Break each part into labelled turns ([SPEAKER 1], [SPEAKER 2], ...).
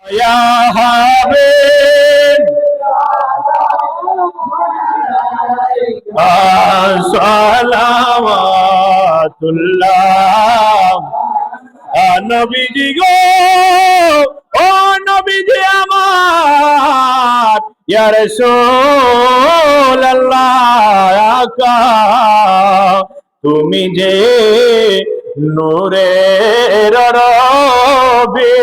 [SPEAKER 1] Ya Habib সালাওয়াতুল্লাহ নবীজি গো ও নবীজি আমার ইয়া রাসূলুল্লাহ আকা তুমি যে নূরের রবি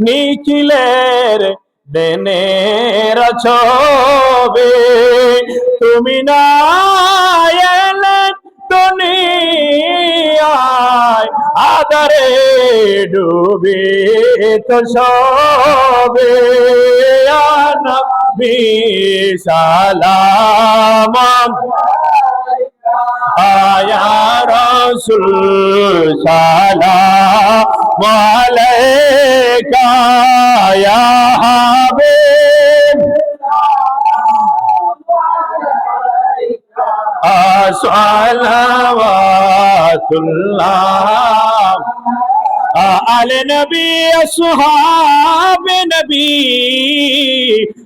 [SPEAKER 1] নিখিলের দেনের ছবি তুমি না এলে দুনিয়ায় আদরে ডুবে তো সবে নবী সালাম আয়া রাসূল সালাম আলাইকা ইয়া হাবিব সালাওয়াতুল্লাহ आले नबी असहाब नबी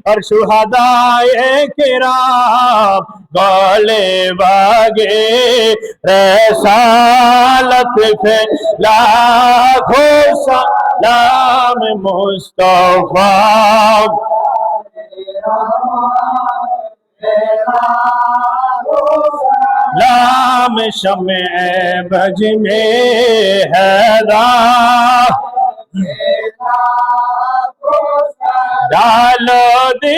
[SPEAKER 1] और शुहदाए किराम गले बागे रसालत पे लाखों सलाम मुस्तफा लाम शमे बज में हैदा डालो दे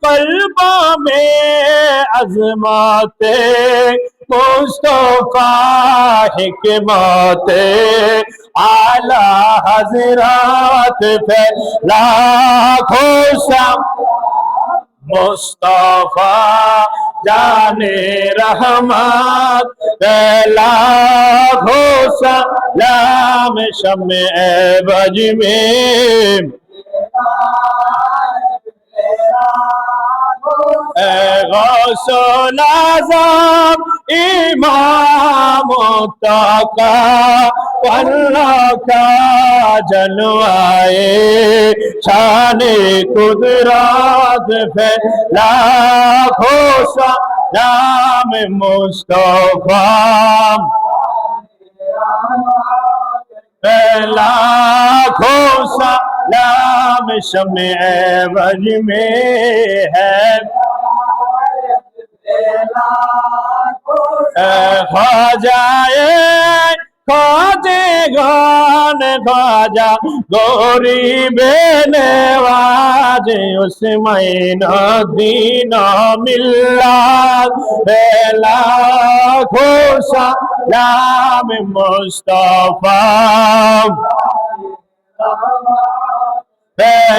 [SPEAKER 1] कल्बा में अजमते मुस्तफा हिकमते आला हजरत पे लाखों सलाम मुस्तफा जाने रहमत लाखों सलाम शम्मे बज में गौसुल आज़म इमाम मुत्तका अल्लाह का जलवाए शाने कुदरत पे लाखों सलाम मुस्तफा लाखों सलाम शम्मे बज में है ख्वाजाए ख्वाजे गान ख्वाजा गरीबे नवाज उस्मैन दीना मिल्लत लाखों सलाम मुस्तफा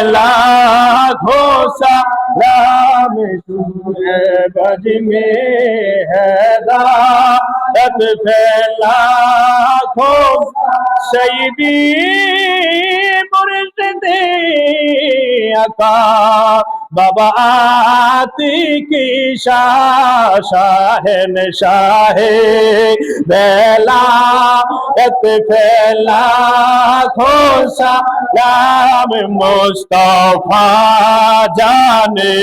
[SPEAKER 1] लाखों सलाम बज में हैदारत लाखों सईदी मुर्शिदे आका बाबा आतिकी शाहन शाहे बेलायत लाखों सलाम मुस्तफा जाने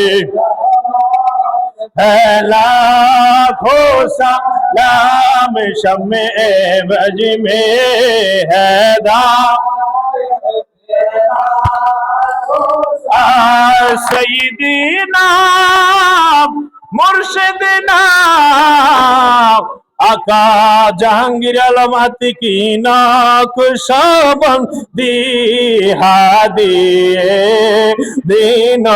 [SPEAKER 1] लाखों सलाम शम्मे बज में हैदा सईदीना मुर्शिदना आका जहांगीर आलम आतिकी नक्शबंद दिए दीन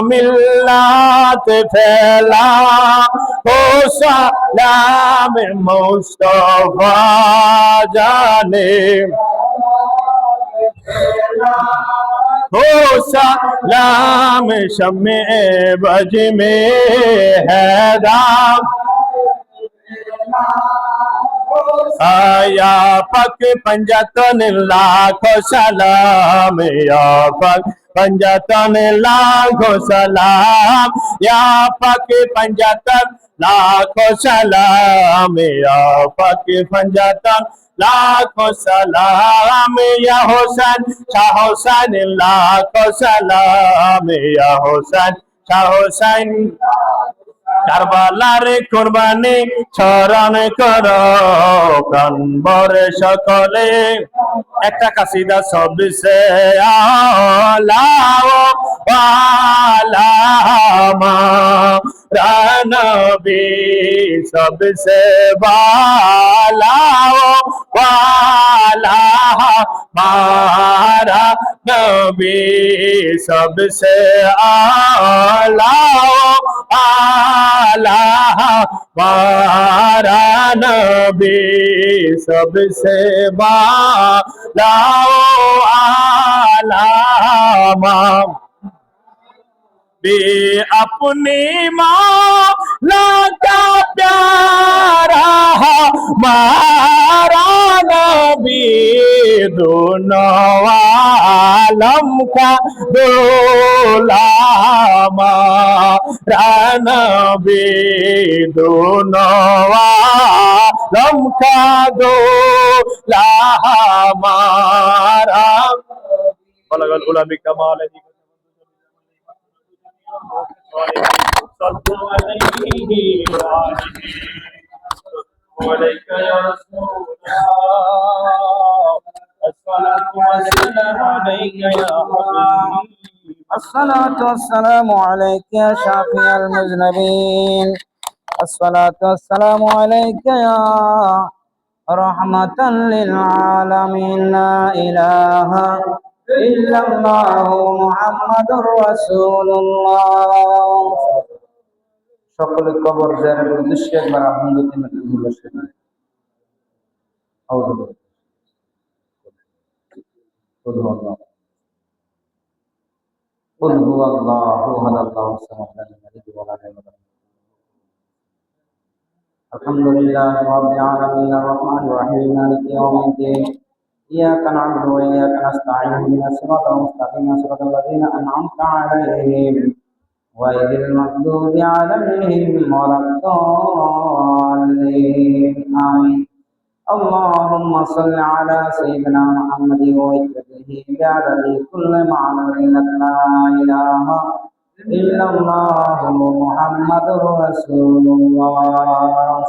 [SPEAKER 1] मिल्लत फैला हो सलाम मुस्तफा जाने हो सलाम शम्मे बज में हैदार या पक पंजतन लाखों सलाम या पक पंजतन लाखों सलाम या पक पंजतन लाखों सलाम या पक पंजतन लाखो सलाम या हुसैन शाह हुसैन लाखो सलाम या हुसैन शाह हुसैन কারবালার কুরবানি স্মরণ করো প্রাণ ভরে সকলে একটা কাসিদা সবসে আলাও আলামা রানবী সবসে বালাও वाला हमारा नबी सबसे आला आला हमारा नबी सबसे बाला आला भी अपनी मौला का प्यारा हमारा नबी दोनों आलम का दूल्हा नबी दोनों आलम का दूल्हा हमारा बलगल गुलामी कमाल है وعليك يا رسول الله الصلاة والسلام عليك يا حبيبي
[SPEAKER 2] الصلاة والسلام عليك يا شافي المذنبين الصلاة والسلام عليك يا رحمة للعالمين لا إله إلا الله محمد رسول الله সকল কবর জিয়ারতের উদ্দেশ্যে একবার আপনাদের তিনটি বসে আউযু قل هو الله احد الله الصمد لم يلد ولم يولد الحمد لله رب العالمين الرحمن الرحيم مالك يوم الدين إياك نعبد وإياك نستعين اهدنا الصراط المستقيم صراط الذين أنعمت عليهم غير المغضوب عليهم ولا الضالين آمين اللهم صل على سيدنا محمد وعلى بعدد كل معلوم لك لا إله إلا الله محمد رسول الله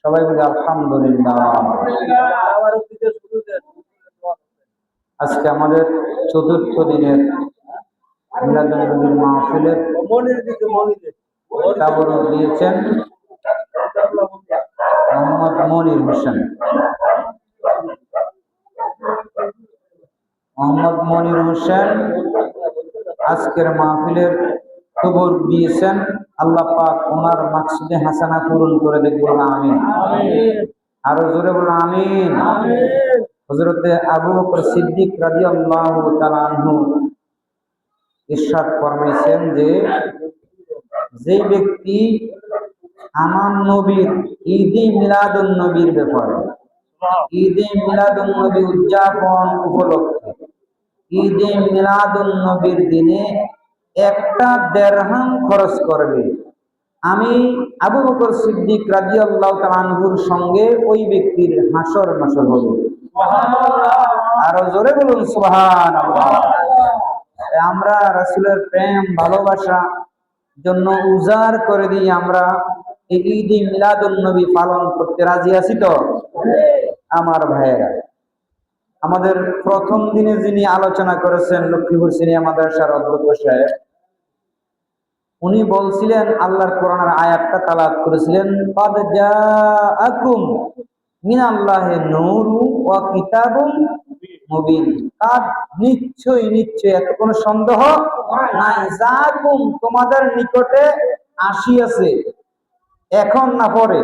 [SPEAKER 2] সবাই বলি আলহামদুলিল্লাহ। আজকে আমাদের চতুর্থ দিনের মিলাদুন নবীর মাহফিলের তাবরুক দিয়েছেন মোহাম্মদ মনির হোসেন। মোহাম্মদ মনির হোসেন আজকের মাহফিলের তাবরুক দিয়েছেন। আল্লাহ পাক ওনার মাকসুদে হাসানা পূরণ করে দেখ বলুন আমিন। আরো জোরে বলুন আমিন। হযরতে আবু বকর সিদ্দিক রাদিয়াল্লাহু তাআলা আনহু ইরশাদ ফরমাইছেন যে যে ব্যক্তি আমার নবীর ঈদে মিলাদুন নবীর ব্যাপারে ঈদে মিলাদুন নবী উদযাপন উপলক্ষে ঈদে মিলাদুন নবীর দিনে একটা দিরহাম খরচ করবে, আমি আবু বকর সিদ্দিক রাদিয়াল্লাহু তাআলা আনহুর সঙ্গে ওই ব্যক্তির হাসর নাসর হবে। আরো জোরে বলুন সুবহানাল্লাহ। আমরা রাসূলের প্রেম ভালোবাসা জন্য উজাড় করে দিয়ে আমরা এই ঈদে মিলাদুন নবী পালন করতে রাজি আছি তো আমার ভাইয়েরা? আমাদের প্রথম দিনে যিনি আলোচনা করেছেন লক্ষ্মীপুর সিনিয়া মাদ্রাসার অধ্যক্ষ সাহেব, উনি বলছিলেন আল্লাহর কোরআনের আয়াতটা তেলাওয়াত করেছিলেন, ক্বাদ জাআকুম মিনাল্লাহি নূরু ওয়া কিতাবুম মুবিন। কাদ নিশ্চয়ই নিশ্চয়ই, এত কোনো সন্দেহ নাই, জাআকুম তোমাদের নিকটে আসিয়াছে, এখন না পরে,